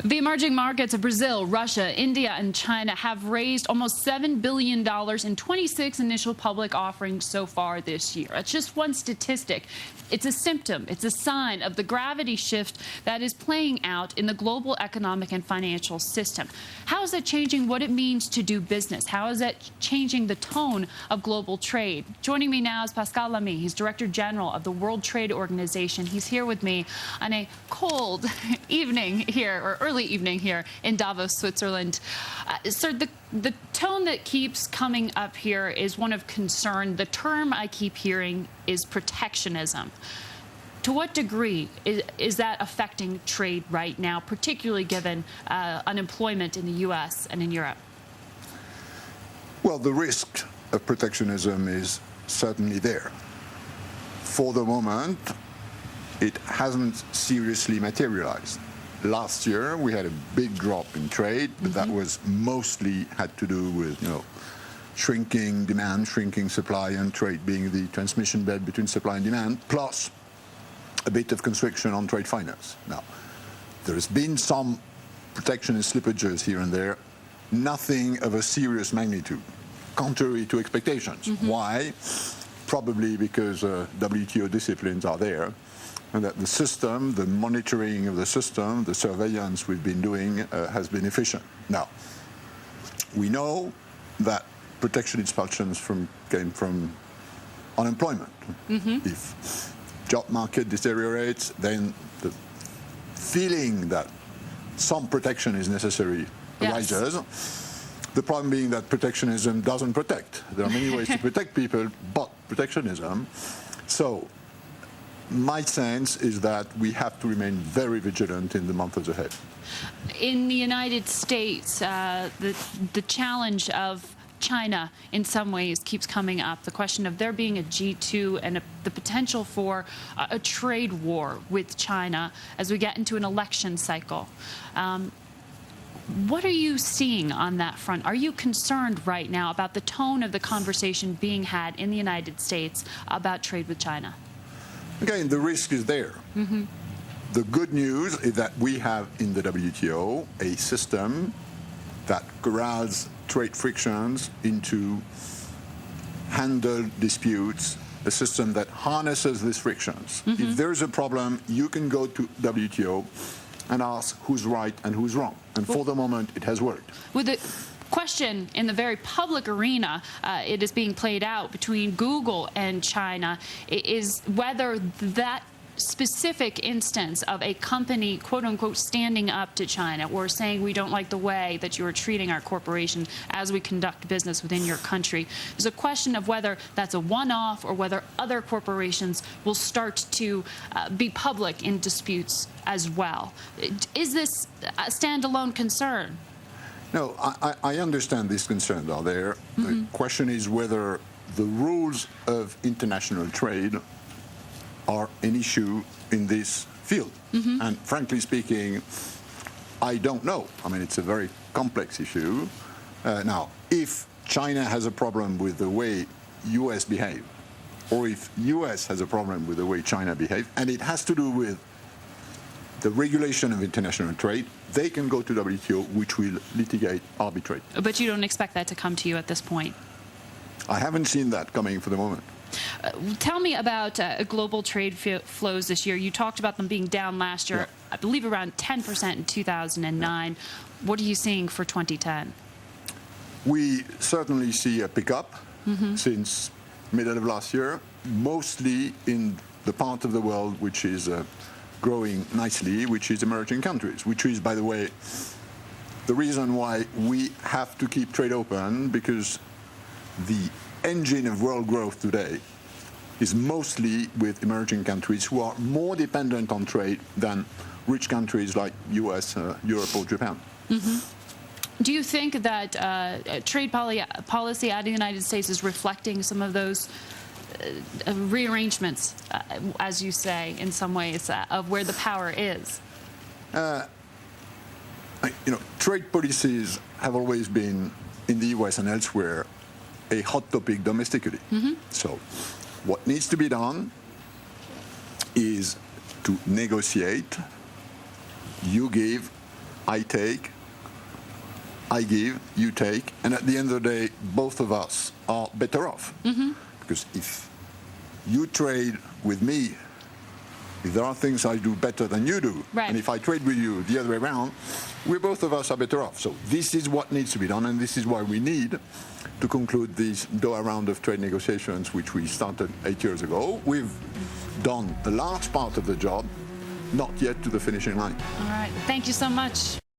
The emerging markets of Brazil, Russia, India, and China have raised almost $7 billion in 26 initial public offerings so far this year. It's just one statistic. It's a symptom. It's a sign of the gravity shift that is playing out in the global economic and financial system. How is that changing what it means to do business? How is that changing the tone of global trade? Joining me now is Pascal Lamy. He's Director General of the World Trade Organization. He's here with me on a cold evening here, or early evening here in Davos, Switzerland. Sir, the tone that keeps coming up here is one of concern. The term I keep hearing is protectionism. To what degree is that affecting trade right now, particularly given unemployment in the U.S. and in Europe? Well, the risk of protectionism is certainly there. For the moment, it hasn't seriously materialized. Last year, we had a big drop in trade, but that was mostly had to do with, shrinking demand, shrinking supply, and trade being the transmission bed between supply and demand, plus a bit of constriction on trade finance. Now, there's been some protectionist slippages here and there, nothing of a serious magnitude, contrary to expectations. Why? Probably because WTO disciplines are there, and that the system, the monitoring of the system, the surveillance we've been doing has been efficient. Now, we know that protection expulsions came from unemployment. If job market deteriorates, then the feeling that some protection is necessary arises. The problem being that protectionism doesn't protect. There are many ways to protect people, but protectionism. So my sense is that we have to remain very vigilant in the months ahead. In the United States, the challenge of China in some ways keeps coming up. The question of there being a G2 and the potential for a trade war with China as we get into an election cycle. What are you seeing on that front? Are you concerned right now about the tone of the conversation being had in the United States about trade with China? Again, the risk is there. The good news is that we have in the WTO a system that corrals trade frictions into handled disputes, a system that harnesses these frictions. If there's a problem, you can go to WTO and ask who's right and who's wrong. And for the moment, it has worked. With the question in the very public arena, it is being played out between Google and China, is whether that specific instance of a company, quote-unquote, standing up to China or saying we don't like the way that you are treating our corporation as we conduct business within your country. There's a question of whether that's a one-off or whether other corporations will start to be public in disputes as well. Is this a standalone concern? No, I understand these concerns are there. The question is whether the rules of international trade are an issue in this field. And frankly speaking, I don't know. I mean, it's a very complex issue. Now, if China has a problem with the way U.S. behave, or if U.S. has a problem with the way China behave, and it has to do with the regulation of international trade, they can go to WTO, which will litigate, arbitrate. But you don't expect that to come to you at this point? I haven't seen that coming for the moment. Tell me about global trade flows this year. You talked about them being down last year, I believe around 10% in 2009. What are you seeing for 2010? We certainly see a pickup since middle of last year, mostly in the part of the world which is growing nicely, which is emerging countries, which is, by the way, the reason why we have to keep trade open, because the engine of world growth today is mostly with emerging countries who are more dependent on trade than rich countries like U.S., Europe, or Japan. Do you think that trade policy out of the United States is reflecting some of those rearrangements, as you say, in some ways, of where the power is? Trade policies have always been, in the U.S. and elsewhere, a hot topic domestically. So what needs to be done is to negotiate. You give, I take, I give, you take, and at the end of the day, both of us are better off. Because if you trade with me, if there are things I do better than you do, right. and if I trade with you the other way around, we both of us are better off. So this is what needs to be done, and this is why we need to conclude this Doha round of trade negotiations, which we started 8 years ago. We've done a large part of the job, not yet to the finishing line. All right. Thank you so much.